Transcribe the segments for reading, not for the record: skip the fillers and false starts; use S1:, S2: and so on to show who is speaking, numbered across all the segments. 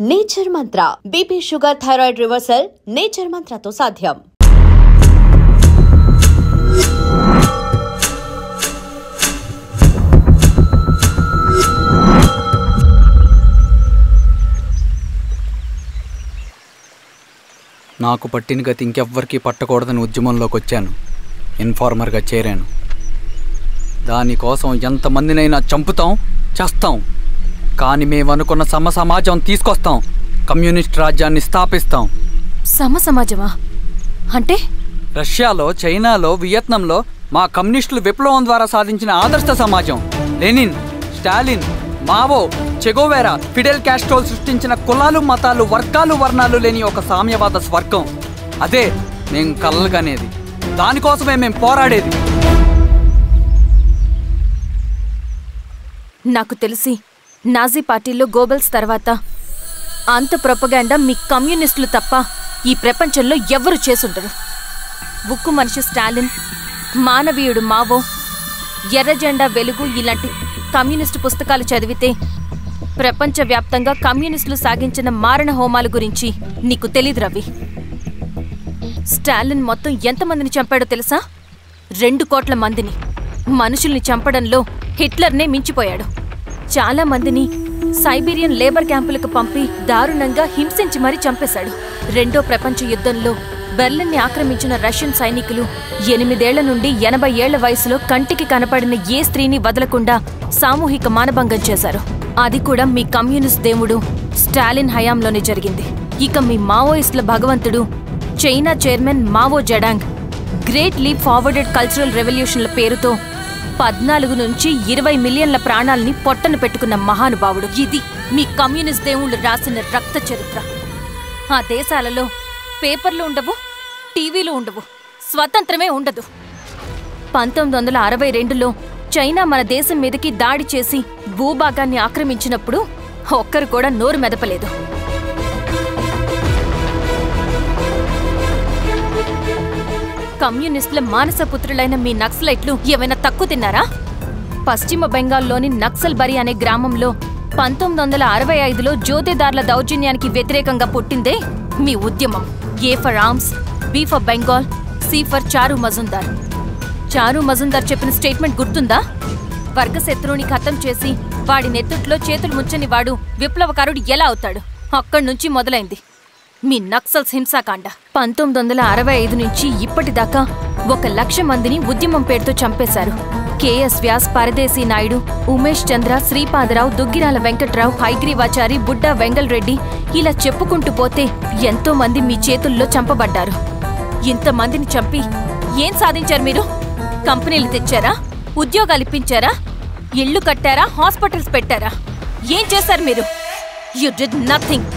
S1: Nature Mantra BP sugar thyroid reversal nature మంత్రతో సాధ్యం.
S2: నాకు పట్టిన గతి ఇంకెవ్వరికీ పట్టకూడదని ఉద్యమంలోకి వచ్చాను. ఇన్ఫార్మర్గా చేరాను. దానికోసం ఎంతమందినైనా చంపుతాం, చేస్తాం. కానీ మేమనుకున్న సమాజం తీసుకొస్తాం. కమ్యూనిస్ట్ రాజ్యాన్ని స్థాపిస్తాం.
S3: సమాజమా అంటే?
S2: రష్యాలో, చైనాలో, వియత్నంలో మా కమ్యూనిస్టులు విప్లవం ద్వారా సాధించిన ఆదర్శ సమాజం. Lenin, Stalin, Mao, Che Guevara, Fidel Castro సృష్టించిన కులాలు, మతాలు, వర్గాలు, వర్ణాలు లేని ఒక సామ్యవాద స్వర్గం. అదే మేం కలలుగనేది. దానికోసమే మేం పోరాడేది.
S3: నాకు తెలిసి నాజీ పార్టీలో గోబెల్స్ తర్వాత అంత ప్రొపగాండా మీ కమ్యూనిస్టులు తప్ప ఈ ప్రపంచంలో ఎవ్వరూ చేసుండరు. ఉక్కు మనిషి స్టాలిన్, మానవీయుడు మావో, ఎర్ర జెండా వెలుగు ఇలాంటి కమ్యూనిస్టు పుస్తకాలు చదివితే ప్రపంచవ్యాప్తంగా కమ్యూనిస్టులు సాగించిన మారణ హోమాల గురించి నీకు తెలీదు రవి. స్టాలిన్ మొత్తం ఎంతమందిని చంపాడో తెలుసా? 2 కోట్ల మందిని. మనుషుల్ని చంపడంలో హిట్లర్నే మించిపోయాడు. చాలా మందిని సైబీరియన్ లేబర్ క్యాంపులకు పంపి దారుణంగా హింసించి మరీ చంపేశాడు. 2వ ప్రపంచ యుద్ధంలో బెర్లిన్ని ఆక్రమించిన రష్యన్ సైనికులు 8 ఏళ్ల నుండి 80 ఏళ్ల వయసులో కంటికి కనపడిన ఏ స్త్రీని వదలకుండా సామూహిక మానభంగం చేశారు. అది కూడా మీ కమ్యూనిస్ట్ దేవుడు స్టాలిన్ హయాంలోనే జరిగింది. ఇక మీ మావోయిస్టుల భగవంతుడు China chairman Mao Zedong great leap forwarded cultural రెవల్యూషన్ల పేరుతో 14 నుంచి 20 మిలియన్ల ప్రాణాలని పొట్టన పెట్టుకున్న మహానుభావుడు. ఇది మీ కమ్యూనిస్ట్ దేవుళ్ళు రాసిన రక్త చరిత్ర. ఆ దేశాలలో పేపర్లు ఉండవు, టీవీలు ఉండవు, స్వతంత్రమే ఉండదు. 1962లో చైనా మన దేశం మీదకి దాడి చేసి భూభాగాన్ని ఆక్రమించినప్పుడు ఒక్కరు కూడా నోరు మెదపలేదు. కమ్యూనిస్టుల మానసపుత్రులైన మీ నక్సలైట్లు ఏమైనా తక్కువ తిన్నారా? పశ్చిమ బెంగాల్లోని నక్సల్బరి అనే గ్రామంలో 1965లో జోతేదార్ల దౌర్జన్యానికి వ్యతిరేకంగా పుట్టిందే మీ ఉద్యమం. A for arms, B for Bengal, C for Charu Majumdar. చారు మజుందార్ చెప్పిన స్టేట్మెంట్ గుర్తుందా? వర్గశత్రువుని ఖతం చేసి వాడి నెత్తుట్లో చేతులు ముచ్చని వాడు విప్లవకారుడు ఎలా అవుతాడు? అక్కడి నుంచి మొదలైంది మీ నక్సల్స్ హింసాకాండ. 1965 నుంచి ఇప్పటిదాకా 1,00,000 మందిని ఉద్యమం పేరుతో చంపేశారు. కేఎస్ వ్యాస్, పరదేశీ నాయుడు, ఉమేష్ చంద్ర, శ్రీపాదరావు, దుగ్గిరాల వెంకట్రావు, హైగ్రీవాచారి, బుడ్డా వెంగల్ రెడ్డి ఇలా చెప్పుకుంటూ పోతే ఎంతో మంది మీ చేతుల్లో చంపబడ్డారు. ఇంతమందిని చంపి ఏం సాధించారు మీరు? కంపెనీలు తెచ్చారా? ఉద్యోగాలు ఇప్పించారా? ఇళ్లు కట్టారా? హాస్పిటల్స్ పెట్టారా? ఏం చేశారు మీరు? You did nothing.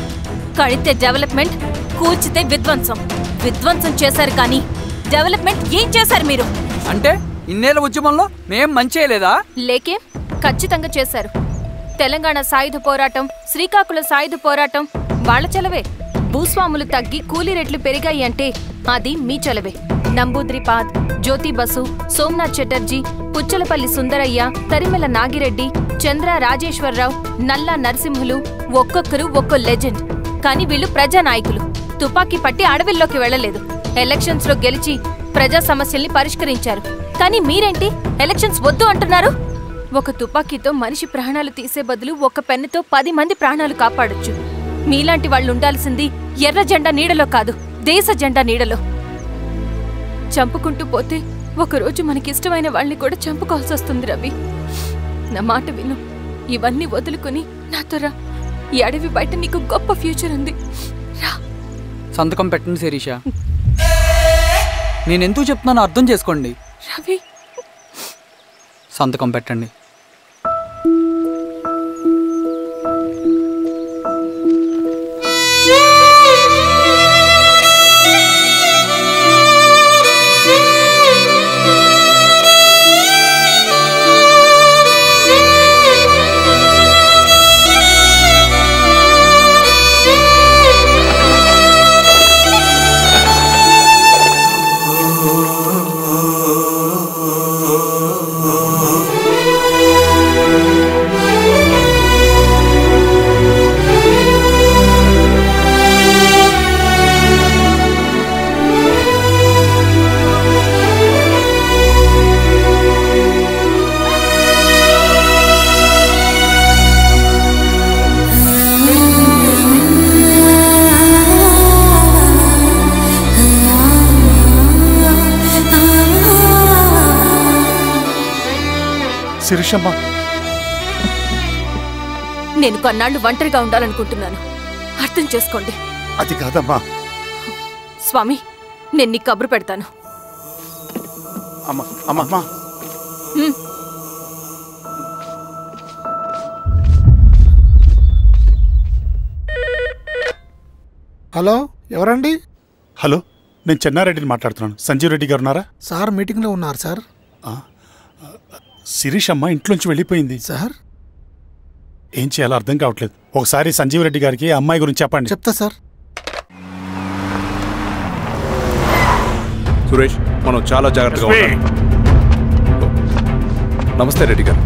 S3: కడితే డెవలప్మెంట్, కూల్చితే విధ్వంసం. విధ్వంసం చేశారు కానీ డెవలప్మెంట్ ఏం చేశారు మీరు?
S2: అంటే ఇన్నేళ్ల ఉద్యమంలో మేం మంచేయలేదా?
S3: లేకే, ఖచ్చితంగా చేశారు. తెలంగాణ సాయుధ పోరాటం, శ్రీకాకుళం సాయుధ పోరాటం వాళ్ల చలవే. భూస్వాములు తగ్గి కూలీ రేట్లు పెరిగాయి అంటే అది మీ చలవే. నంబూద్రిపాద్, జ్యోతి బసు, సోమనాథ్ చటర్జీ, పుచ్చలపల్లి సుందరయ్య, తరిమెల నాగిరెడ్డి, చంద్ర రాజేశ్వరరావు, నల్లా నరసింహులు ఒక్కొక్కరు ఒక్కో లెజెండ్. కానీ వీళ్ళు ప్రజానాయకులు. తుపాకీ పట్టి అడవిల్లోకి వెళ్లలేదు. ఎలక్షన్స్ లో గెలిచి ప్రజా సమస్యల్ని పరిష్కరించారు. కానీ మీరేంటి ఎలక్షన్స్ వద్దు అంటున్నారు? ఒక తుపాకీతో మనిషి ప్రాణాలు తీసే బదులు ఒక పెన్నుతో 10 మంది ప్రాణాలు కాపాడొచ్చు. మీలాంటి వాళ్ళు ఉండాల్సింది ఎర్ర జెండా నీడలో కాదు, దేశ జెండా నీడలో. చంపుకుంటూ పోతే ఒకరోజు మనకిష్టమైన వాళ్ళని కూడా చంపుకోవాల్సి వస్తుంది రవి. నా మాట విను. ఇవన్నీ వదులుకుని నాతో రా. ఈ అడవి బయట నీకు గొప్ప ఫ్యూచర్ ఉంది. రా.
S2: సంతకం పెట్టండి శిరీష. నేనెందుకు చెప్తున్నానో అర్థం చేసుకోండి.
S3: రవి,
S2: సంతకం పెట్టండి.
S4: శిరీషమ్మ,
S3: నేను కొన్నాళ్ళు ఒంటరిగా ఉండాలనుకుంటున్నాను, అర్థం చేసుకోండి.
S4: అది కాదమ్మా.
S3: స్వామి, నేను నీకు కబురు పెడతాను.
S4: అమ్మా అమ్మా,
S5: హలో, ఎవరండి?
S4: హలో, నేను చెన్నారెడ్డిని మాట్లాడుతున్నాను. సంజీవ్ రెడ్డి గారు ఉన్నారా?
S5: సార్ మీటింగ్లో ఉన్నారు సార్.
S4: శిరీషమ్మ ఇంట్లోంచి వెళ్ళిపోయింది
S5: సార్.
S4: ఏం చేయాలో అర్థం కావట్లేదు. ఒకసారి సంజీవ్ రెడ్డి గారికి అమ్మాయి గురించి చెప్పండి.
S5: చెప్తా సార్.
S6: సురేష్, మనం చాలా జాగ్రత్తగా ఉండాలి. నమస్తే రెడ్డి గారు,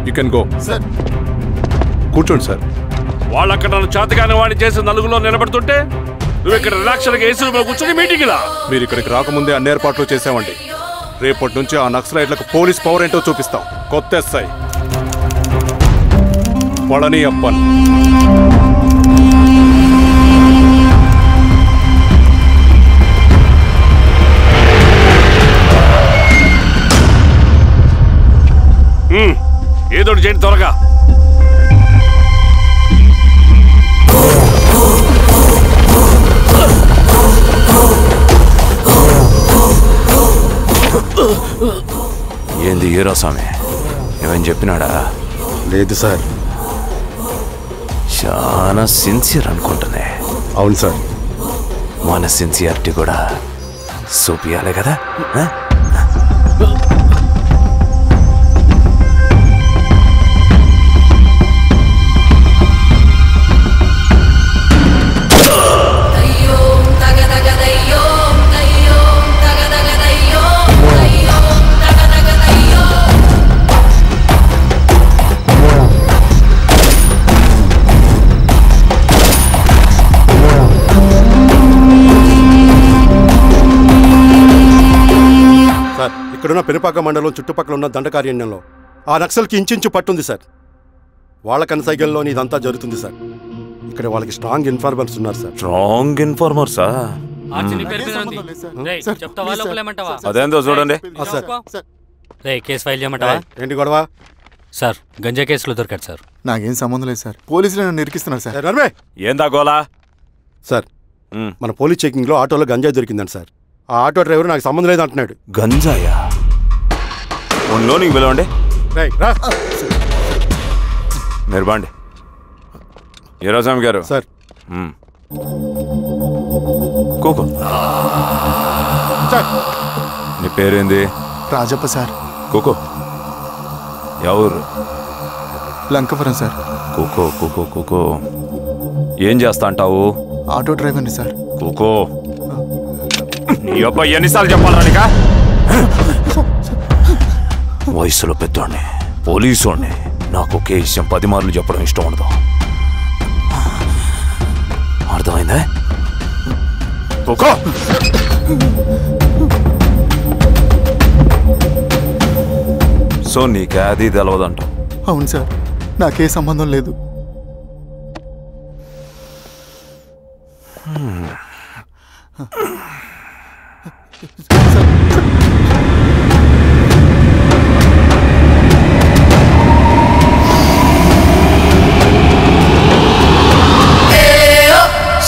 S6: యూ కెన్ గో.
S5: సార్
S6: కూర్చోండి సార్.
S7: వాళ్ళక్కడ నన్ను చేతగానే వాడిని చేసి నలుగులో నిలబడుతుంటే నువ్వు ఇక్కడ రిలాక్స్గా ఏసీలో కూర్చొని మీటింగ్లా.
S6: మీరు ఇక్కడికి రాకముందే అన్ని ఏర్పాట్లు చేసామండి. రేపటి నుంచి ఆ నక్సలైట్లకు పోలీస్ పవర్ ఏంటో చూపిస్తాం. కొత్త ఎస్ఐ పళని అప్పన్.
S7: ఏదోటి చేయండి త్వరగా.
S8: ఏంది హీరో స్వామి, ఏమని చెప్పినాడా?
S6: లేదు సార్.
S8: చాలా సిన్సియర్ అనుకుంటుంది.
S6: అవును సార్.
S8: మన సిన్సియారిటీ కూడా చూపియాలి కదా.
S6: ఇక్కడున్న పెనుపాక మండలం చుట్టుపక్కల ఉన్న దండకారణ్యంలో ఆ నక్సల్కి ఇంచుంచు పట్టుంది సార్. వాళ్ళ కనసైగల్లో ఇదంతా జరుగుతుంది సార్. ఇక్కడ వాళ్ళకి స్ట్రాంగ్ ఇన్ఫార్మర్స్ ఉన్నారు సార్.
S8: స్ట్రాంగ్ ఇన్ఫార్మర్సా?
S7: అదేందో చూడండి.
S9: కేసు ఫైల్ చేయమంటావా?
S6: ఏంటి గొడవ
S9: సార్? గంజా కేసులో దొరికాడు సార్.
S5: నాకేం సంబంధం లేదు సార్. పోలీసులు నన్ను నిరికిస్తున్నారు సార్.
S8: ఏందా గోలా?
S6: సార్, మన పోలీస్ చెకింగ్ లో ఆటోలో గంజాయి దొరికిందండి సార్. ఆ ఆటో డ్రైవర్ నాకు సంబంధం లేదు అంటున్నాడు.
S8: గంజాయా? ఒంట్లో నీకు పిలవండి. మీరు బాండి. హీరోస్వామి గారు
S6: సార్.
S8: కూకో. నీ పేరేంది?
S5: రాజప్ప సార్.
S8: కూకో. ఎవరు?
S5: లంకపురం సార్.
S8: కూకో కూకో కూకో. ఏం చేస్తా అంటావు?
S5: ఆటో డ్రైవర్ని సార్.
S8: కూకో. నీ అబ్బాయి ఎన్నిసార్లు చెప్పాలా నీకా? వయసులో పెద్దోడిని, పోలీసోడిని, నాకు ఒకే విషయం 10 మార్లు చెప్పడం ఇష్టం ఉండదు. అర్థమైందా? కూకో. సో నీకే అది తెలవదంట?
S5: అవును సార్, నాకే సంబంధం లేదు.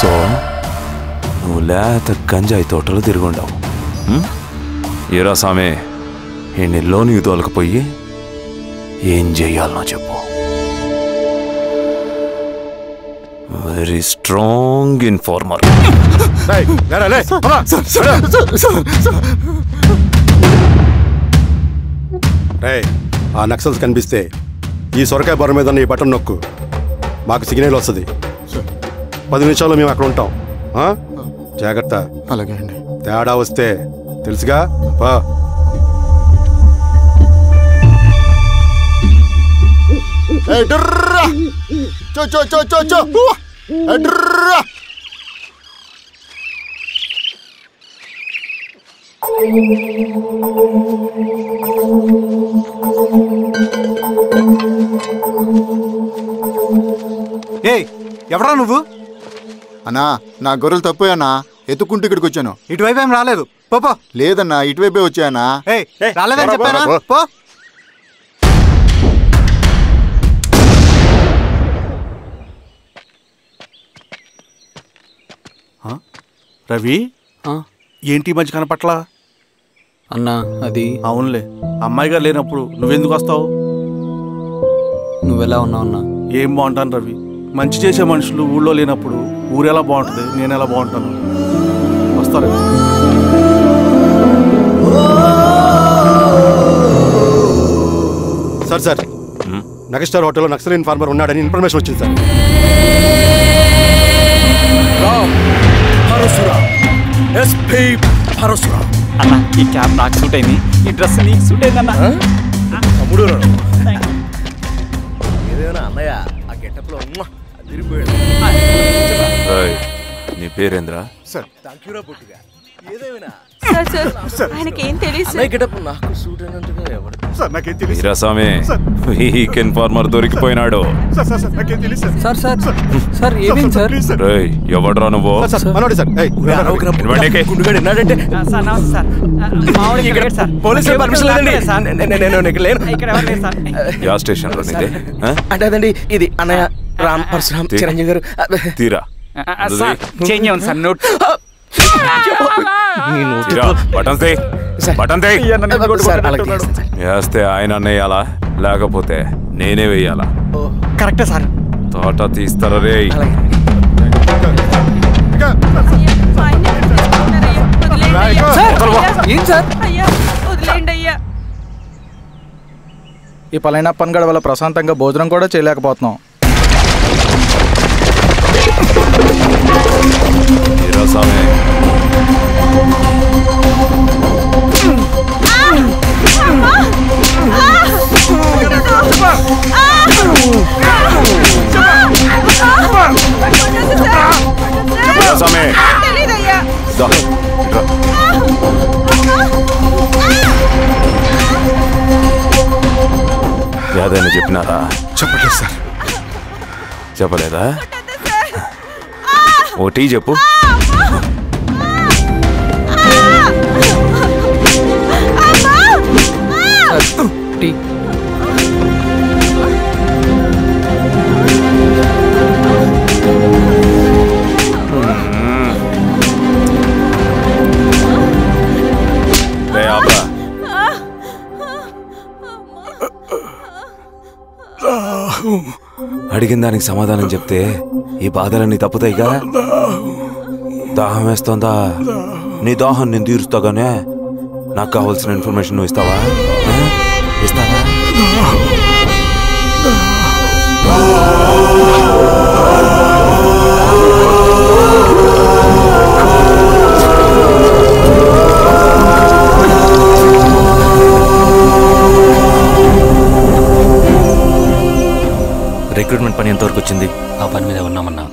S8: సో నువ్వు లేత గంజాయి తోటలు తిరుగుండవు. ఏరా సామే, ఈ లోనికి తోలకపోయి ఏం చెయ్యాలనో చెప్పు. Very strong informer.
S6: ఆ నక్సల్స్ కనిపిస్తే ఈ సొరకాయ బొర మీద ఈ బటన్ నొక్కు, మాకు సిగ్నల్ వస్తుంది. 10 నిమిషాల్లో మేము అక్కడ ఉంటాం. జాగ్రత్త.
S5: అలాగే అండి.
S6: తేడా వస్తే తెలుసుగా.
S2: ఎవరా నువ్వు?
S5: అన్నా, నా గొర్రెలు తప్పోయానా, ఎత్తుకుంటూ ఇక్కడికి వచ్చాను.
S2: ఇటువైపు ఏం రాలేదు. పో.
S5: లేదన్నా, ఇటువైపే వచ్చానా.
S2: రాలేదని చెప్పానా? పో.
S10: రవి ఏంటి మంచి కనపట్లా
S2: అన్నా అది
S10: అవునులే అమ్మాయి గారు లేనప్పుడు నువ్వెందుకు వస్తావు?
S2: నువ్వెలా ఉన్నావు అన్నా?
S10: ఏం బాగుంటాను రవి, మంచి చేసే మనుషులు ఊళ్ళో లేనప్పుడు ఊరెలా బాగుంటుంది, నేను ఎలా బాగుంటాను? వస్తారు.
S6: సార్ నగస్టార్ హోటల్లో నక్సల్ ఇన్ఫార్మర్ ఉన్నాడని ఇన్ఫర్మేషన్ వచ్చింది సార్.
S2: అన్న ఈ క్యాప్ నాకు సూట్ అయింది, ఈ డ్రెస్ నీకు సూట్ అయింది అన్న.
S11: తమ్ముడు ఏదేనా అన్నయ్య ఆ గెటప్ లో
S8: నీ పేరేంద్రా?
S11: థాంక్యూరా పొట్టిగా. ఏదేమైనా
S12: ఆయనకి ఏం తెలియదు.
S11: గెటప్ నాకు సూట్ అయినట్టుగా ఎవరు
S6: సార్ నాకేం తెలియదు.
S8: వీరాస్వామి వీక్ ఇన్ఫార్మర్ దొరికిపోయినాడు.
S6: నాకేం తెలియదు
S2: సార్. సార్ ఏమేం సార్?
S8: రేయ్ ఎవడ్రా నువ్వు?
S6: మనోడి సార్
S11: గుండుగాడు ఉన్నాడంటే పోలీసులు పర్మిషన్ లేదండి.
S8: యా స్టేషన్ లో నీదే?
S11: అంటే అదండి ఇది అన్నయ్య రామ్ పరశురామ్ చిరంజీవి గారు.
S8: తీరా
S2: చేంజ్ అవ్వండి సార్ నోట్.
S8: వేస్తే ఆయన అన్నయ్యాలా లేకపోతే నేనే వెయ్యాలా?
S2: కరెక్టే సార్.
S8: తోట తీస్తారా రే?
S2: ఏం సార్?
S13: ఈ పలైన పన్గడ వల్ల ప్రశాంతంగా భోజనం కూడా చేయలేకపోతున్నాం.
S8: వీరాస్వామి ఏదైనా చెప్పినారా?
S6: చెప్పలేదు సార్.
S8: చెప్పలేదా? ఓ టీ చెప్పు.
S2: టీ
S8: అడిగిన దానికి సమాధానం చెప్తే ఈ బాధలన్నీ తప్పుతాయిగా. దాహం వేస్తోందా? నీ దాహం నేను తీరుస్తాగానే నాకు కావాల్సిన ఇన్ఫర్మేషన్ నువ్వు ఇస్తావా? ఇస్తావా?
S9: రిక్రూట్మెంట్ పని ఎంతవరకు వచ్చింది? ఆ పని మీద ఉన్నామన్నా.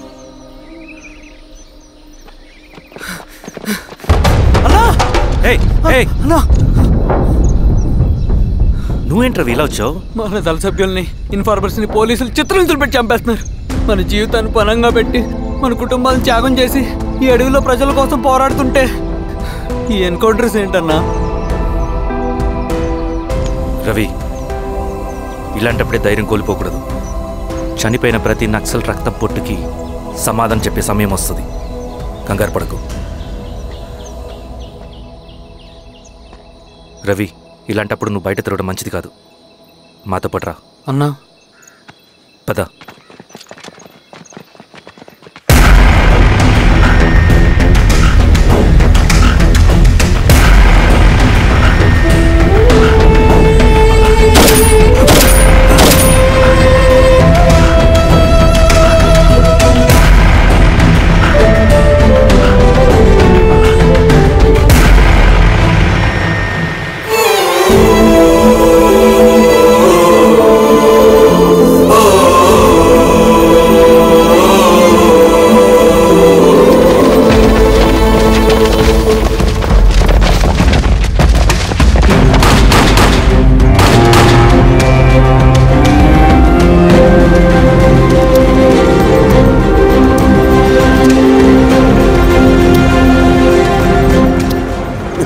S11: నువ్వేంట్రా ఇలా వచ్చావు?
S2: మన దళ సభ్యుల్ని ఇన్ఫార్మర్స్ ని పోలీసులు చిత్రహింసలు పెట్టి చంపేస్తున్నారు. మన జీవితాన్ని పనంగా పెట్టి మన కుటుంబాలను త్యాగం చేసి ఈ అడవిలో ప్రజల కోసం పోరాడుతుంటే ఈ ఎన్కౌంటర్స్ ఏంటన్నా?
S11: రవి, ఇలాంటప్పుడే ధైర్యం కోల్పోకూడదు. చనిపోయిన ప్రతి నక్సల్ రక్తం పొట్టుకి సమాధానం చెప్పే సమయం వస్తుంది. కంగారు పడకు రవి. ఇలాంటప్పుడు నువ్వు బయట తిరగడం మంచిది కాదు. మాతో పట్రా
S2: అన్నా.
S11: పద.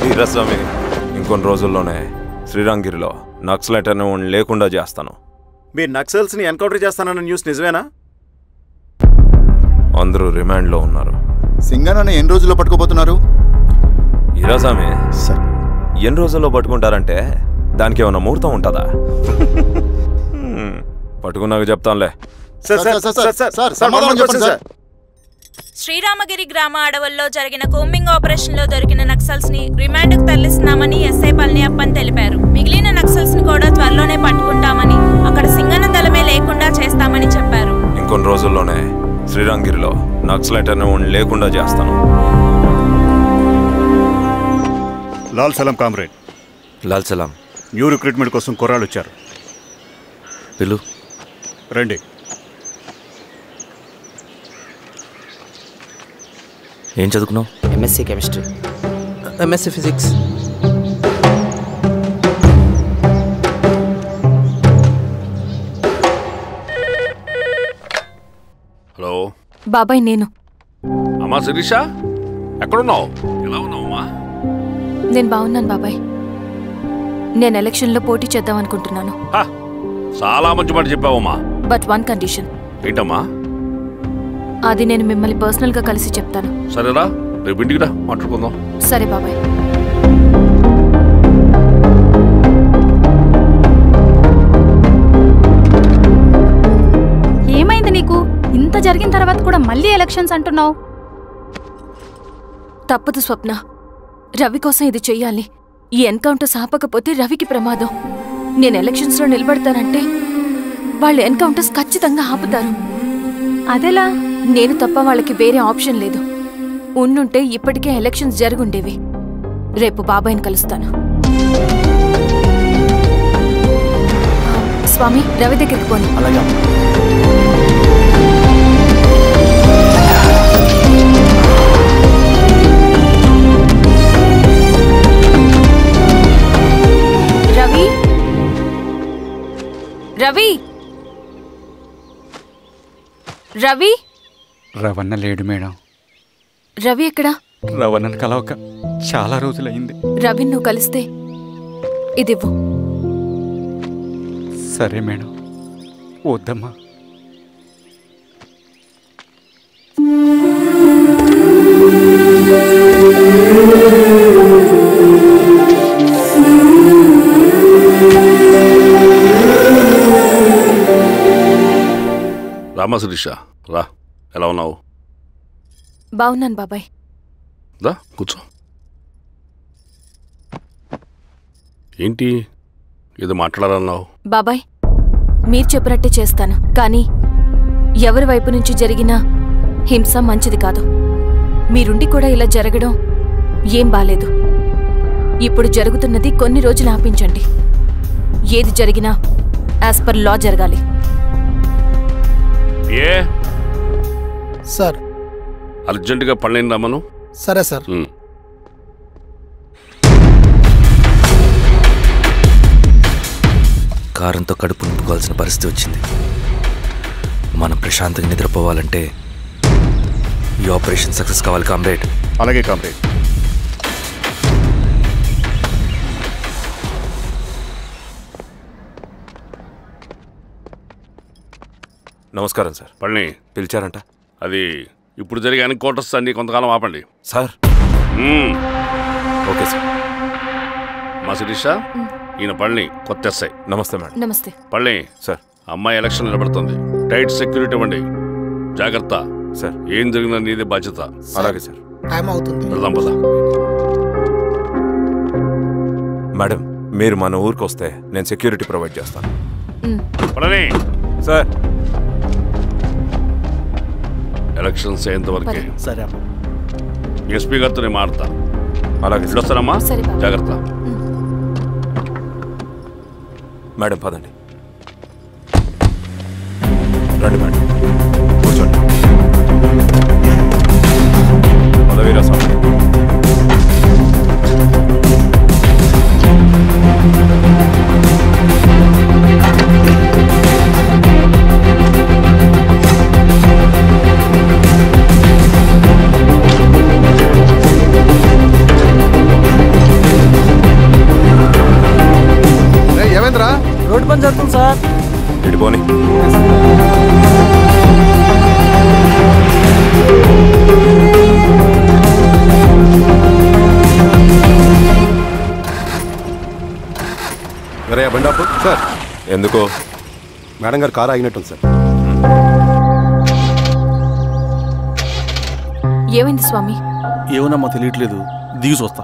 S8: వీరాస్వామి, ఇంకొన్ని రోజుల్లోనే శ్రీరంగిరిలో నక్సలైట్ అనే లేకుండా చేస్తాను.
S10: మీరు నక్సల్స్ ని ఎన్కౌంటర్ చేస్తానన్న న్యూస్ నిజమేనా?
S8: అందరూ రిమాండ్లో ఉన్నారు.
S5: సింగనని ఎన్ని రోజుల్లో పట్టుకోబోతున్నారు?
S8: ఈరోజామే ఎన్ని రోజుల్లో పట్టుకుంటారంటే దానికి ఏమైనా ముహూర్తం ఉంటుందా? పట్టుకున్నాక చెప్తానులే.
S14: శ్రీరామగిరి గ్రామ అడవుల్లో జరిగిన కోంబింగ్ ఆపరేషన్ లో దొరికిన నక్సల్స్ ని రిమాండ్ కు తరలిస్తున్నామని ఎస్ఐ పళనియప్పన్ తెలిపారు. మిగిలిన నక్సల్స్ ని కూడా త్వరలోనే పట్టుకుంటామని, అక్కడ సింగన దళమే లేకుండా చేస్తామని చెప్పారు.
S8: ఇంకొన్ని రోజుల్లోనే శ్రీరామగిరిలో నక్సలైట్ అనే లేకుండా చేస్తాను.
S15: లాల్ సలాం కామ్రేడ్.
S8: లాల్ సలాం.
S15: న్యూ రిక్రూట్మెంట్ కోసం కుర్రాళ్ళు వచ్చారు.
S11: పిలు.
S15: రండి.
S11: ఏం చదువుకున్నావు?
S16: MSc chemistry. MSc physics.
S7: Hello
S3: బాబాయ్, నేను.
S7: అమ్మా శిరీష, ఎక్కడున్నావు? ఎలా ఉన్నావు అమ్మా?
S3: నేను బాగున్నాను బాబాయ్. నేను ఎలక్షన్లో పోటీ చేద్దాం అనుకుంటున్నాను.
S7: చాలా మంచి మాట చెప్పావమ్మా.
S3: But one condition.
S7: ఏంటమ్మా?
S3: అది నేను మిమ్మల్ని పర్సనల్గా కలిసి చెప్తాను.
S7: సరేరా, రేపు ఇంటికి రా, మాట్లాడుకుందాం.
S3: సరే బాబాయ్.
S17: ఏమైంది నీకు? ఇంత జరిగిన తర్వాత కూడా మళ్ళీ ఎలక్షన్స్ అంటున్నావు?
S3: తప్పదు స్వప్న. రవి కోసం ఇది చెయ్యాలి. ఈ ఎన్కౌంటర్స్ ఆపకపోతే రవికి ప్రమాదం. నేను ఎలక్షన్స్లో నిలబడతానంటే వాళ్ళు ఎన్కౌంటర్స్ ఖచ్చితంగా ఆపుతారు.
S17: అదెలా?
S3: నేను తప్ప వాళ్ళకి వేరే ఆప్షన్ లేదు. ఉండుంటే ఇప్పటికే ఎలక్షన్స్ జరుగుండేవి. రేపు బాబాయ్ని కలుస్తాను. స్వామి, రవి దగ్గరికి పోనీ. రవి, రవి, రవి.
S2: రవణ లేడు మేడం.
S3: రవి ఎక్కడా?
S2: రవణను కలవక చాలా రోజులైంది.
S3: రవి నువ్వు కలిస్తే ఇదివ్వు.
S2: సరే మేడం. వద్దమ్మా.
S7: రామా శిరీష, రా. ఎలా ఉన్నావు?
S3: బాగున్నాను బాబాయ్.
S7: దా కూర్చో. ఏంటి ఏదో మాట్లాడాలన్నావు?
S3: బాబాయ్, మీరు చెప్పినట్టే చేస్తాను. కానీ ఎవరి వైపు నుంచి జరిగినా హింస మంచిది కాదు. మీరుండి కూడా ఇలా జరగడం ఏం బాలేదు. ఇప్పుడు జరుగుతున్నది కొన్ని రోజులు ఆపించండి. ఏది జరిగినా యాజ్ పర్ లా జరగాలి.
S7: ఏ
S18: సార్,
S7: అర్జెంటుగా పళ్ళని రమ్మను.
S18: సరే సార్.
S11: కారంతో కడుపు నింపుకోవాల్సిన పరిస్థితి వచ్చింది. మనం ప్రశాంతంగా నిద్రపోవాలంటే ఈ ఆపరేషన్ సక్సెస్ కావాలి కామ్రేడ్.
S15: అలాగే కామ్రేడ్.
S8: నమస్కారం సార్.
S7: పళ్ళని
S8: పిలిచారంట?
S7: అది ఇప్పుడు జరిగే ఎన్కౌంటర్స్ అన్ని కొంతకాలం ఆపండి
S8: సార్.
S7: Okay sir. మా శిరీష, ఈయన పళ్ళని కొత్త ఎస్ఐ.
S8: నమస్తే మేడం.
S3: నమస్తే.
S7: పళ్ళని
S8: సార్.
S7: అమ్మాయి ఎలక్షన్ నిలబడుతుంది. టైట్ సెక్యూరిటీ ఇవ్వండి. జాగ్రత్త
S8: సార్.
S7: ఏం జరిగినా నీదే బాధ్యత.
S8: అలాగే సార్.
S18: టైం అవుతుంది.
S7: వెళ్దాం పద.
S8: మేడం, మీరు మన ఊరికి వస్తే నేను సెక్యూరిటీ ప్రొవైడ్ చేస్తాను.
S7: పళ్ళని
S8: సార్.
S7: ఎలక్షన్స్ అయ్యేంతవరకే.
S18: సరే.
S7: ఎస్పీ గారితో నేను మారుతా.
S8: అలాగే
S7: వస్తానమ్మా. జాగ్రత్త.
S8: మేడం పదండి. రండి మేడం, కూర్చోండి. పదవీరా స్వామి.
S18: ఏమైందిరా? రోడ్డు పని జరుగుతుంది సార్.
S8: ఇడిపోని.
S6: సార్
S8: ఎందుకో
S6: మేడం గారు కారు ఆగినట్టుంది సార్.
S12: ఏమైంది స్వామి?
S10: ఏమోనమ్మా తెలియట్లేదు, దిగి చూస్తా.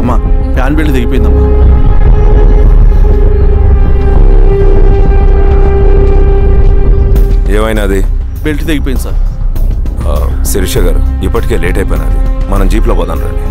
S10: అమ్మా ఫ్యాన్ బెల్ట్ దిగిపోయిందమ్మా.
S8: ఏమైనాది?
S10: బెల్ట్ తెగిపోయింది సార్.
S8: శిరీష గారు ఇప్పటికే లేట్ అయిపోయినది, మనం జీప్లో పోదాం రండి.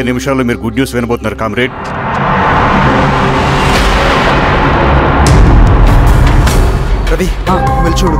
S15: నిమిషాల్లో మీరు గుడ్ న్యూస్ వినబోతున్నారు కామ్రేడ్.
S16: రవి వెళ్ళి చూడు.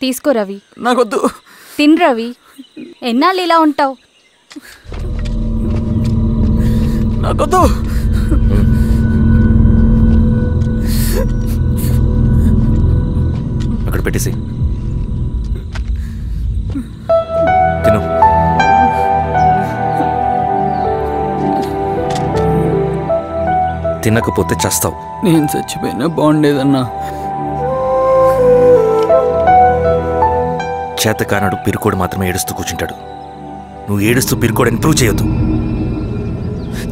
S17: తీసుకో రవి.
S2: నాకొద్దు.
S17: తిన్ రవి, ఎన్నాళ్ళు ఇలా ఉంటావు?
S2: నాకొద్దు.
S11: అక్కడ పెట్టేసి తిను. తినకపోతే చస్తావు.
S2: నేను చచ్చిపోయినా బాగుండేదన్నా.
S11: చేతకానాడు పిరుకోడు మాత్రమే ఏడుస్తూ కూర్చుంటాడు. నువ్వు ఏడుస్తూ పిరుకోడని ప్రూవ్ చేయొద్దు.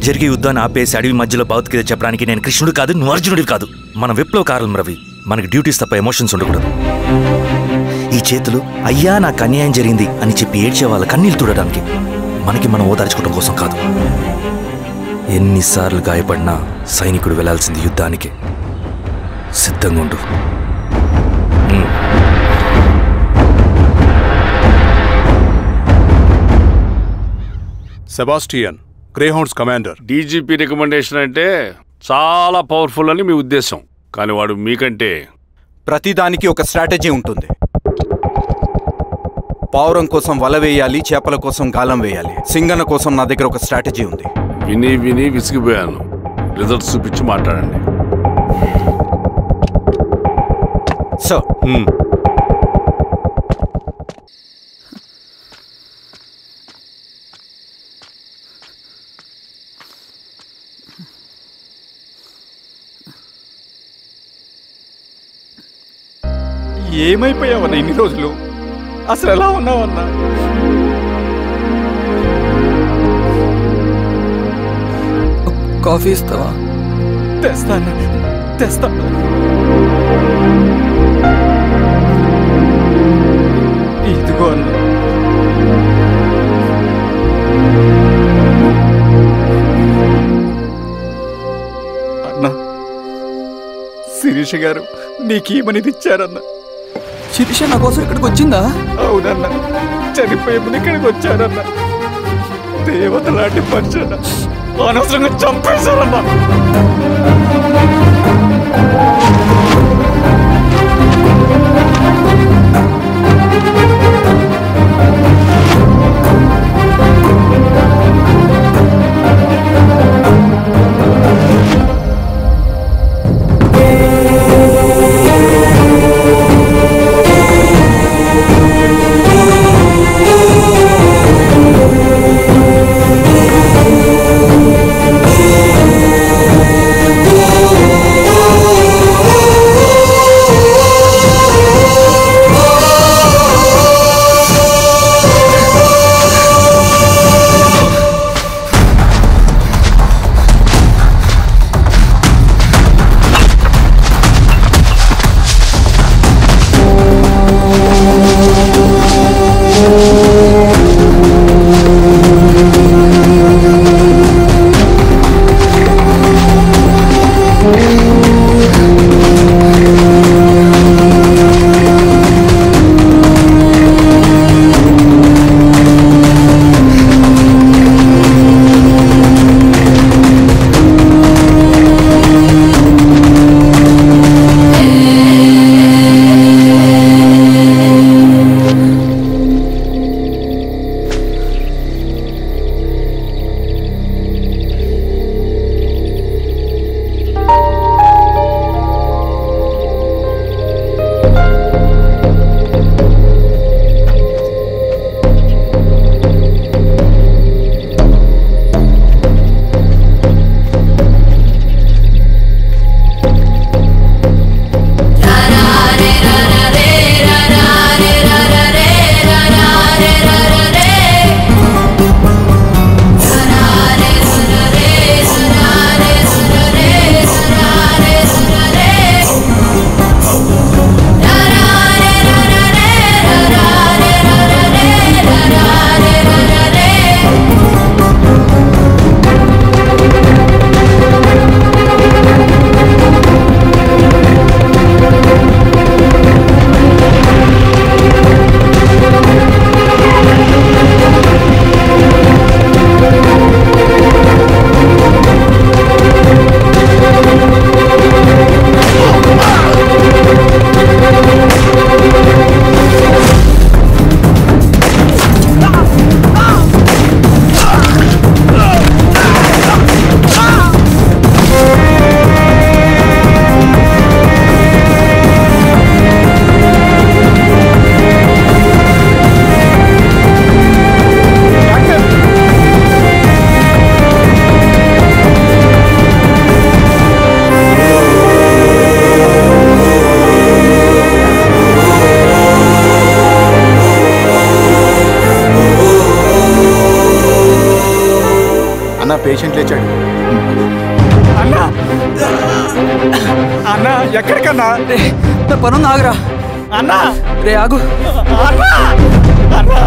S11: జరిగే యుద్ధాన్ని ఆపేసి అడవి మధ్యలో భౌతికత చెప్పడానికి నేను కృష్ణుడు కాదు, నువ్వు అర్జునుడివి కాదు. మన విప్లవకారులం రవి. మనకి డ్యూటీస్ తప్ప ఎమోషన్స్ ఉండకూడదు. ఈ చేతులు అయ్యా నాకు అన్యాయం జరిగింది అని చెప్పి ఏడ్చే వాళ్ళ కన్నీళ్ళు తుడడానికి, మనకి మనం ఓదార్చుకోవడం కోసం కాదు. ఎన్నిసార్లు గాయపడినా సైనికుడు వెళ్లాల్సింది యుద్ధానికి. సిద్ధంగా ఉండు.
S15: Sebastian, Greyhounds commander.
S7: DGP recommendation అంటే చాలా పవర్ఫుల్ అని మీ ఉద్దేశం, కానీ వాడు మీకంటే
S19: ప్రతిదానికి ఒక స్ట్రాటజీ ఉంటుంది. పావురం కోసం వల వేయాలి, చేపల కోసం గాలం వేయాలి. సింగన్న కోసం నా దగ్గర ఒక స్ట్రాటజీ ఉంది.
S7: విని విని విసిగిపోయాను. రిజల్ట్స్ చూపించి మాట్లాడండి.
S19: సార్,
S2: ఏమైపోయావన్నా ఇన్ని రోజులు? అసలు ఎలా ఉన్నావన్నా? కాఫీ ఇస్తావా? తెస్తాను తెస్తాను. ఇదిగో అన్న. అన్నా, శిరీష గారు నీకేమనేది ఇచ్చారన్నా. శిరీష నా కోసం ఇక్కడికి వచ్చిందా? అవునన్నా, చనిపోయే ముందు ఇక్కడికి వచ్చారన్నా. దేవత లాంటి మనిషి అనవసరంగా చంపేశారన్నా.
S19: పేషెంట్ లేచాడు.
S2: అన్నా అన్నా ఎక్కడికన్నా నా పనుంది ఆగురా అన్నా రే ఆగు అన్నా అన్నా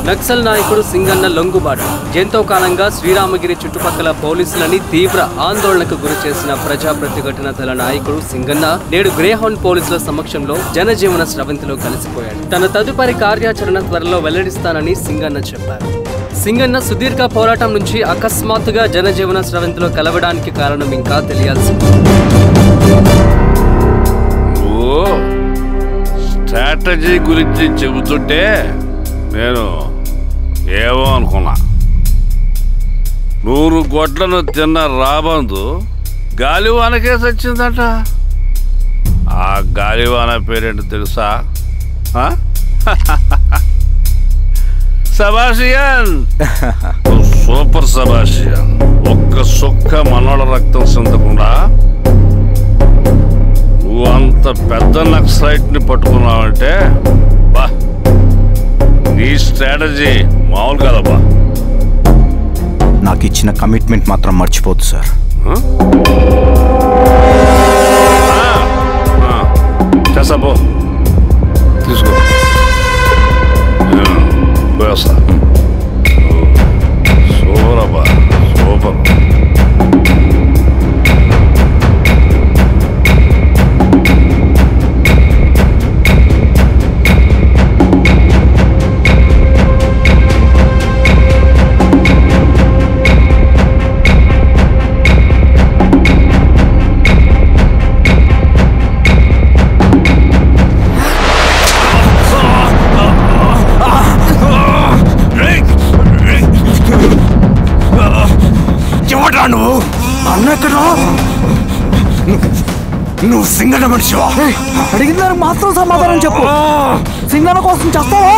S20: నక్సల్ నాయకుడు సింగన్న లొంగుబాటు ఎంతో కాలంగా శ్రీరామగిరి చుట్టుపక్కల పోలీసులని తీవ్ర ఆందోళనకు గురి చేసిన ప్రజా ప్రతిఘటన దళ నాయకుడు సింగన్న నేడు గ్రేహౌండ్ పోలీసుల సమక్షంలో జనజీవన స్రవంతిలో కలిసిపోయాడు. తన తదుపరి కార్యాచరణ త్వరలో వెల్లడిస్తానని సింగన్న చెప్పారు. సింగన్న సుదీర్ఘ పోరాటం నుంచి అకస్మాత్తుగా జనజీవన స్రవంతిలో కలవడానికి కారణం ఇంకా తెలియాల్సి
S7: స్ట్రాటజీ గురించి చెబుతుంటే నేను ఏమో అనుకున్నా. 100 గొడ్లను తిన్న రాబందు గాలివానకే సచ్చిందట. ఆ గాలివాన పేరేంటి తెలుసా? సబాషియన్, సూపర్ సబాషియన్. ఒక్క సుక్క మనోళ్ళ రక్తం చెందకుండా నువ్వు అంత పెద్ద నక్సలైట్ని పట్టుకున్నావంటే బా, నీ స్ట్రాటజీ మామూలు కదబ్బా.
S19: నాకు ఇచ్చిన కమిట్మెంట్ మాత్రం మర్చిపోద్దు సార్.
S7: చేసాబో, తీసుకో, పోయేస్తా. సూపర్ అబ్బా, సూపర్.
S11: నువ్వు అన్నెక్కడా? నువ్వు సింగన్న మనిషివా?
S2: అడిగిన దానికి మాత్రం సమాధానం చెప్పు. సింగన్న కోసం చేస్తావా?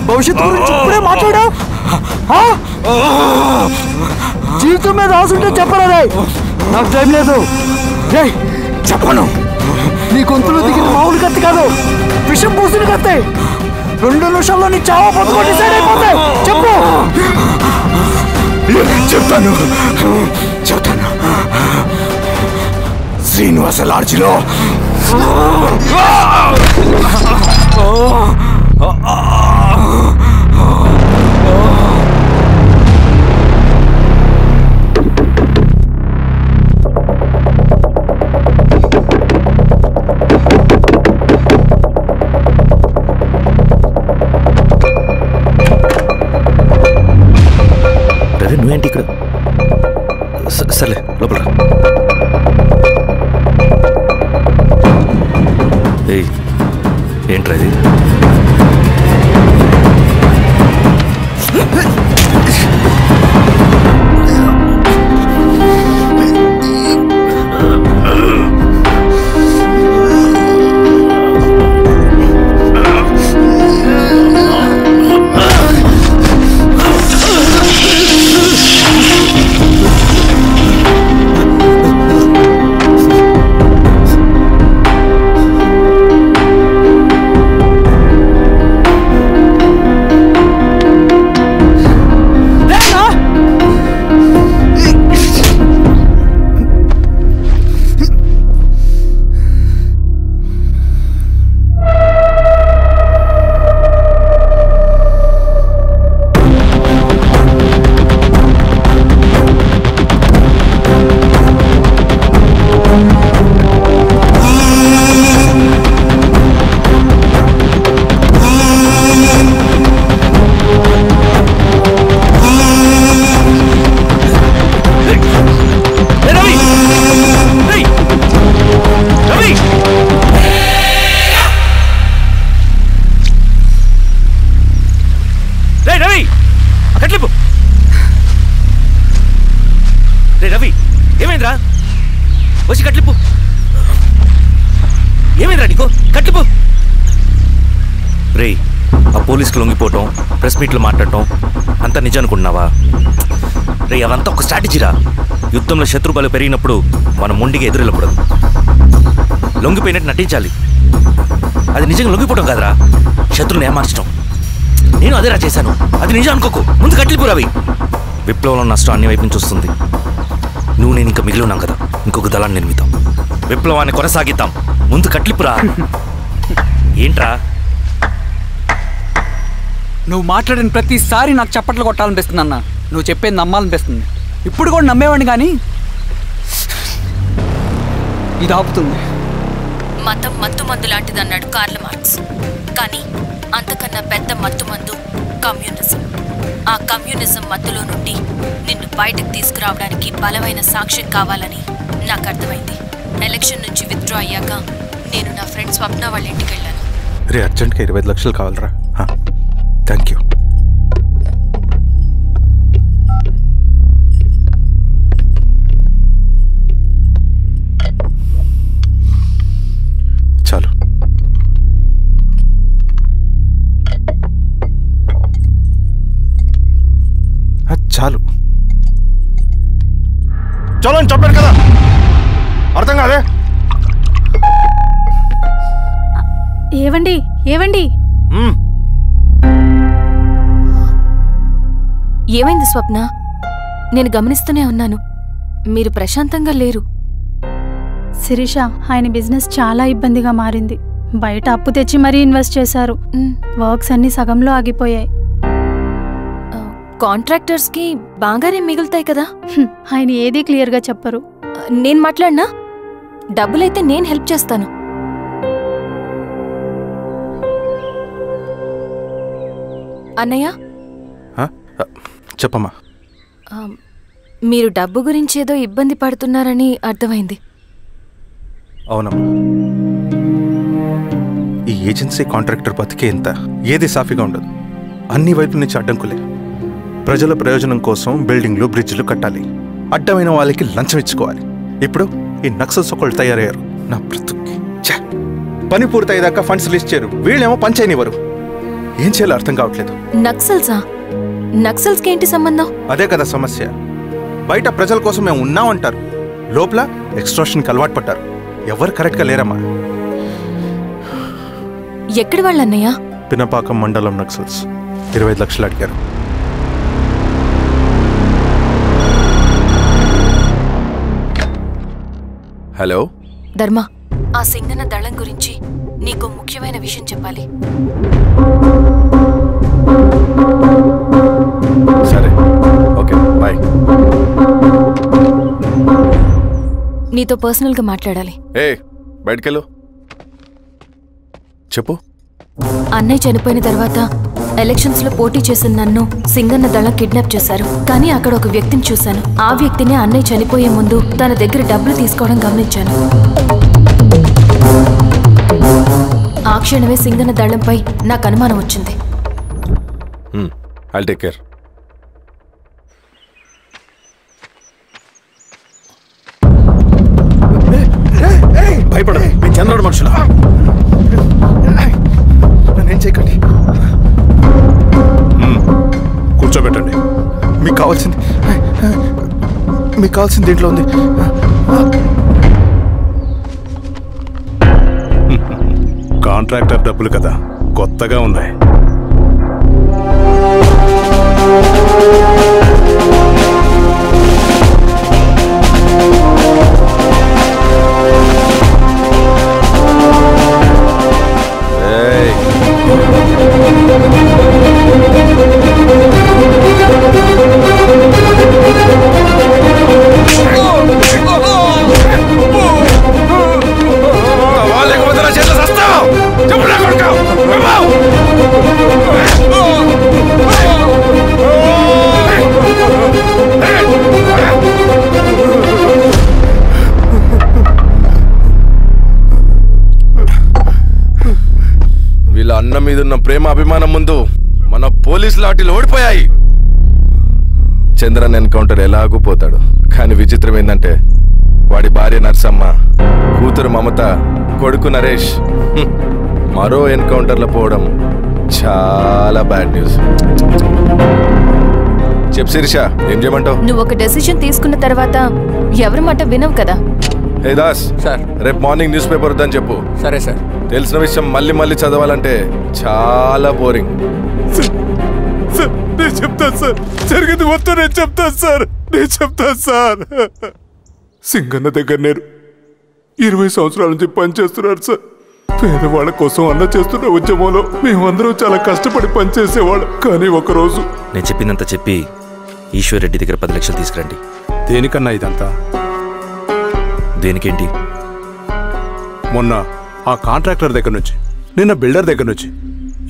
S2: భవిష్యత్తు గురించి ఇప్పుడే మాట్లాడా? జీవితం మీద రాసుంటే చెప్పరా? నాకు టైం లేదు.
S11: చెప్పను.
S2: నీ గొంతులో దిగిన మామూలు కత్తి కాదు, విషం పూసిన కత్తి. 2 నిమిషాల్లో నీ చావా బతుకో డిసైడ్ అయిపోతాయి. చెప్పు.
S11: చెప్తాను. శ్రీనివాస లాడ్జిలో నువ్వేంటి ఇక్కడ? సర్లే లోపల. ఏంట్రా ఇది? రవి, ఏమైందిరా? వచ్చి కట్లిప్పు. ఏమైందిరా నీకు? కట్లిప్పు. రే, ఆ పోలీసుకి లొంగిపోవటం, ప్రెస్ మీట్లో మాట్లాడటం అంతా నిజం అనుకుంటున్నావా? రే, అవంతా ఒక స్ట్రాటజీరా. యుద్ధంలో శత్రుబలు పెరిగినప్పుడు మనం మొండిగా ఎదురెళ్ళకూడదు. లొంగిపోయినట్టు నటించాలి. అది నిజంగా లొంగిపోవటం కాదురా, శత్రువుని ఏమార్చడం. నేను అదేరా చేశాను. అది నిజం అనుకోకు. ముందు కట్లిపు రవి. విప్లవంలో నష్టం అన్ని వైపు నుంచి వస్తుంది. నువ్వు నేను ఇంకా మిగిలి ఉన్నాం కదా, ఇంకొక దళాన్ని నిర్మితాం. విప్లవాన్ని కొనసాగిద్దాం. ముందు కట్లిపురా. ఏంట్రా
S2: నువ్వు మాట్లాడిన ప్రతిసారి నాకు చప్పట్లు కొట్టాలనిపిస్తుంది అన్న. నువ్వు చెప్పేది నమ్మాలనిపిస్తుంది. ఇప్పుడు కూడా నమ్మేవాడిని, కానీ ఇది ఆపుతుంది.
S3: మతం మత్తు మందు లాంటిదన్నాడు కార్ల్ మార్క్స్. కానీ అంతకన్నా పెద్ద మత్తు మందు కమ్యూనిజం. ఆ కమ్యూనిజం మత్తులో నుండి నిన్ను బయటకు తీసుకురావడానికి బలమైన సాక్ష్యం కావాలని నాకు అర్థమైంది. ఎలక్షన్ నుంచి విత్డ్రా అయ్యాక నేను నా ఫ్రెండ్ స్వప్న వాళ్ళ ఇంటికి వెళ్ళాను.
S19: రే, అర్జెంట్గా 25 లక్షలు కావాలరా. Thank you. చాలు. చాలు.
S6: చలో అని చెప్పాను కదా, అర్థం కాదే.
S17: ఏవండి ఏవండి,
S3: ఏమైంది స్వప్న? నేను గమనిస్తూనే ఉన్నాను, మీరు ప్రశాంతంగా లేరు.
S17: శిరీష, ఆయన బిజినెస్ చాలా ఇబ్బందిగా మారింది. బయట అప్పు తెచ్చి మరీ ఇన్వెస్ట్ చేశారు. వర్క్స్ అన్ని సగంలో ఆగిపోయాయి.
S3: కాంట్రాక్టర్స్కి బాగానే మిగులుతాయి కదా.
S17: ఆయన ఏదీ క్లియర్గా చెప్పరు.
S3: నేను మాట్లాడినా డబ్బులైతే నేను హెల్ప్ చేస్తాను. అన్నయ్య,
S19: చెప్పమ్మా.
S3: మీరు డబ్బు గురించి ఏదో ఇబ్బంది పడుతున్నారని అర్థమైంది.
S19: అవునమ్మా, ఈ ఏజెన్సీ కాంట్రాక్టర్ బతికే ఇంత ఏది సాఫీగా ఉండదు. అన్ని వైపుల నుంచి అడ్డంకులే. ప్రజల ప్రయోజనం కోసం బిల్డింగ్లు, బ్రిడ్జ్లు కట్టాలి. అడ్డమైన వాళ్ళకి లంచం ఇచ్చుకోవాలి. ఇప్పుడు ఈ నక్సల్స్ ఒకళ్ళు తయారయ్యారు. నా బ్రతుక్కి పని పూర్తయ్యేదాకా ఫండ్స్ రిలీజ్ చేయరు. వీళ్ళేమో పని చేయనివ్వరు. ఏం చేయాలో అర్థం కావట్లేదు.
S3: నక్సల్సా? నక్సల్స్కి ఏంటి సంబంధం?
S19: అదే కదా సమస్య. బయట ప్రజల కోసం మేము ఉన్నామంటారు, లోపల ఎక్స్ట్రాషన్కి అలవాటు పడ్డారు. ఎవరు కరెక్ట్గా లేరమ్మా.
S3: ఎక్కడి వాళ్ళన్నయ్య?
S19: పినపాకం మండలం నక్సల్స్ 25 లక్షలు అడిగారు. హలో
S3: ధర్మ, ఆ సింగన దళం గురించి నీకు ముఖ్యమైన విషయం చెప్పాలి.
S19: సరే, ఓకే, బాయ్.
S3: నీతో పర్సనల్గా మాట్లాడాలి.
S19: బయటకెళ్ళు. చెప్పు.
S3: అన్నయ్య చనిపోయిన తర్వాత ఎలక్షన్స్ లో పోటీ చేసిన నన్ను సింగన్న దళం కిడ్నాప్ చేశారు. కానీ అక్కడ ఒక వ్యక్తిని చూశాను. ఆ వ్యక్తిని అన్నయ్య చనిపోయే ముందు తన దగ్గర డబ్బులు తీసుకోవడం గమనించాను. ఆ క్షణమే సింగన్న దళంపై నాకు అనుమానం వచ్చింది.
S19: I'll take care. భయపడ, మీ చంద్రుడు మనుషులు. నన్నేం చేయకండి.
S15: కూర్చోబెట్టండి.
S19: మీకు కావాల్సింది దీంట్లో ఉంది.
S15: కాంట్రాక్టర్ డబ్బులు కదా, కొత్తగా ఉన్నాయి.
S21: వీళ్ళ అన్న మీదున్న ప్రేమ అభిమానం ముందు మన పోలీస్ లాఠీలు ఓడిపోయాయి. చంద్రన్ ఎన్కౌంటర్ ఎలాగూ పోతాడు. కానీ విచిత్రం ఏంటంటే వాడి భార్య నర్సమ్మ, కూతురు మమత, కొడుకు నరేష్ మరో ఎన్కౌంటర్లో పోవడం చాలా బ్యాడ్ న్యూస్. చెప్పు శిరీష, ఏం చేయమంటావు?
S3: నువ్వు ఒక డెసిషన్ తీసుకున్న తర్వాత ఎవరి మాట వినవు కదా.
S21: ఏ దాస్
S2: సార్
S21: రేపు మార్నింగ్ న్యూస్ పేపర్ వద్దని చెప్పు.
S2: సరే సార్.
S21: తెలిసిన విషయం మళ్ళీ మళ్ళీ చదవాలంటే చాలా బోరింగ్.
S15: సార్ నేను చెప్తాను సార్, జరిగింది మొత్తం నేను చెప్తాను సార్, నేను చెప్తాను సార్. సింగన్న దగ్గర నేను 20 సంవత్సరాల నుంచి పనిచేస్తున్నాను సార్. పేదవాళ్ళ కోసం అన్న చేస్తున్న ఉద్యమంలో మేమందరం చాలా కష్టపడి పనిచేసేవాళ్ళం. కానీ ఒకరోజు
S11: నేను చెప్పిందంతా చెప్పి ఈశ్వర్ రెడ్డి దగ్గర 10 లక్షలు తీసుకురండి.
S15: దేనికన్నా ఇదంతా?
S11: దేనికేంటి?
S15: మొన్న ఆ కాంట్రాక్టర్ దగ్గర నుంచి, నిన్న బిల్డర్ దగ్గర నుంచి,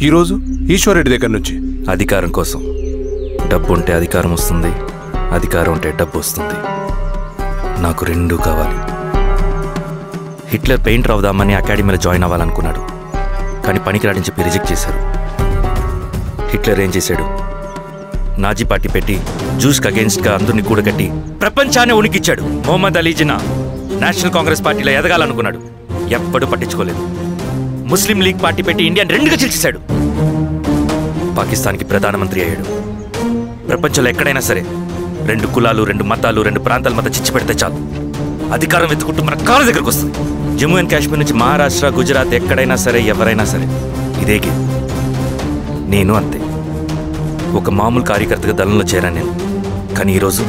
S15: ఈరోజు ఈశ్వర్ రెడ్డి దగ్గర నుంచి.
S11: అధికారం కోసం. డబ్బు ఉంటే అధికారం వస్తుంది, అధికారం ఉంటే డబ్బు వస్తుంది. నాకు రెండూ కావాలి. హిట్లర్ పెయింటర్ అవుదామని అకాడమీలో జాయిన్ అవ్వాలనుకున్నాడు, కానీ పనికిరాడని చెప్పి రిజెక్ట్ చేశారు. హిట్లర్ ఏం చేశాడు? నాజీ పార్టీ పెట్టి జూస్కి అగేన్స్ట్గా అందరినీ కూడగట్టి ప్రపంచాన్ని ఉనికిచ్చాడు. మొహమ్మద్ అలీ జిన్నా నేషనల్ కాంగ్రెస్ పార్టీలో ఎదగాలనుకున్నాడు, ఎప్పుడూ పట్టించుకోలేదు. ముస్లిం లీగ్ పార్టీ పెట్టి ఇండియాని రెండుగా చీల్చేశాడు. పాకిస్తాన్కి ప్రధానమంత్రి అయ్యాడు. ప్రపంచంలో ఎక్కడైనా సరే 2 కులాలు, 2 మతాలు, 2 ప్రాంతాల మధ్య చిచ్చు పెడితే చాలు, అధికారం వెతుకుంటూ మన కాళ్ళ దగ్గరకు వస్తుంది. జమ్మూ అండ్ కాశ్మీర్ నుంచి మహారాష్ట్ర, గుజరాత్ ఎక్కడైనా సరే, ఎవరైనా సరే ఇదే గేమ్. నేను అంతే. ఒక మామూలు కార్యకర్తగా దళంలో చేరాను నేను. కానీ ఈరోజు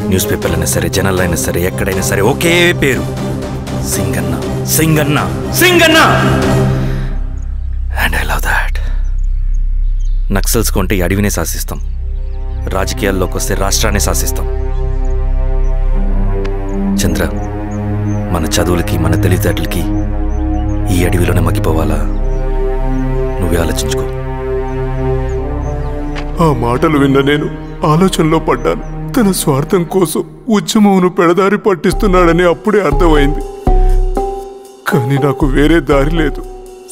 S11: న్యూస్ పేపర్లైనా సరే, జనాల్లో అయినా సరే, ఎక్కడైనా సరే ఒకే పేరు, Singanna, Singanna, Singanna. And I love that. Naxals కొంటే ఈ అడవినే శాసిస్తాం, రాజకీయాల్లోకి వస్తే రాష్ట్రాన్ని శాసిస్తాం. చంద్ర, మన చదువులకి, మన తెలివితేటలకి ఈ అడవిలోనే మగ్గిపోవాలా? నువ్వే ఆలోచించుకో.
S15: ఆ మాటలు విన్న నేను ఆలోచనలో పడ్డాను. తన స్వార్థం కోసం ఉద్యమమును పెడదారి పట్టిస్తున్నాడని అప్పుడే అర్థమైంది. కానీ నాకు వేరే దారి లేదు.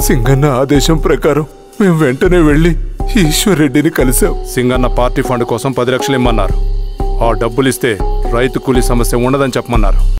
S15: సింగన్న ఆదేశం ప్రకారం మేము వెంటనే వెళ్ళి ఈశ్వర్ రెడ్డిని కలిశాం.
S1: సింగన్న పార్టీ ఫండ్ కోసం 10 లక్షలు ఇమ్మన్నారు. ఆ డబ్బులిస్తే రైతు కూలీ సమస్య ఉండదని చెప్పమన్నారు.